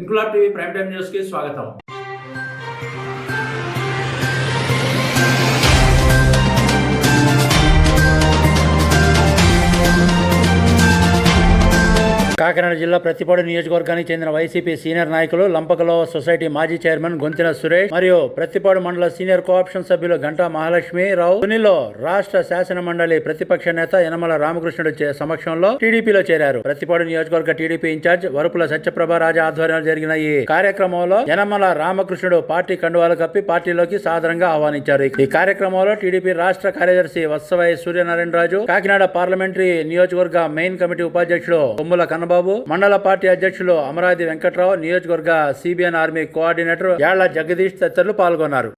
Inquilab TV prime time news కి స్వాగతం. కాకినాడ జిల్లా ప్రతిపాడు నియోజకవర్గానికి చెందిన వైసీపీ సీనియర్ నాయకులు లంపకలో సొసైటీ మాజీ చైర్మన్ గొంతిన సురేష్ మరియు ప్రతిపాడు మండల సీనియర్ కోఆప్షన్ సభ్యులు గంటా మహాలక్ష్మి రావు తునిలో రాష్ట్ర శాసన మండలి ప్రతిపక్ష నేత యనమల రామకృష్ణుడు సమక్షంలో టీడీపీలో చేరారు. ప్రతిపాడు నియోజకవర్గ టీడీపీ ఇన్ఛార్జ్ వరుపుల సత్యప్రభ రాజా ఆధ్వర్యంలో జరిగిన ఈ కార్యక్రమంలో యనమల రామకృష్ణుడు పార్టీ కండువాలు కప్పి పార్టీలోకి సాదరంగా ఆహ్వానించారు. ఈ కార్యక్రమంలో టీడీపీ రాష్ట్ర కార్యదర్శి వత్సవై సూర్యనారాయణ రాజు, కాకినాడ పార్లమెంటరీ నియోజకవర్గ మెయిన్ కమిటీ ఉపాధ్యక్షుడు కొమ్ముల కన్నబాబు, మండల పార్టీ అధ్యక్షులు అమరావతి వెంకట్రావు, నియోజకవర్గ CBN army coordinator Yalla Jagadish తదితరులు పాల్గొన్నారు.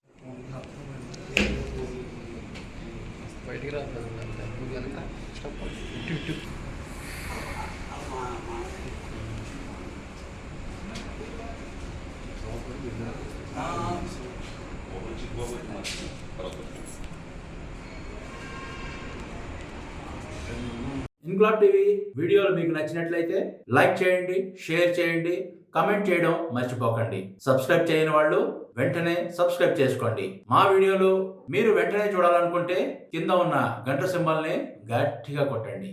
ఇంక్లాబ్ టీవీ వీడియోలు మీకు నచ్చినట్లయితే లైక్ చేయండి, షేర్ చేయండి, కామెంట్ చేయడం మర్చిపోకండి. సబ్స్క్రైబ్ చేయని వాళ్ళు వెంటనే సబ్స్క్రైబ్ చేసుకోండి. మా వీడియోలు మీరు వెంటనే చూడాలనుకుంటే కింద ఉన్న గంట సింబల్ని గట్టిగా కొట్టండి.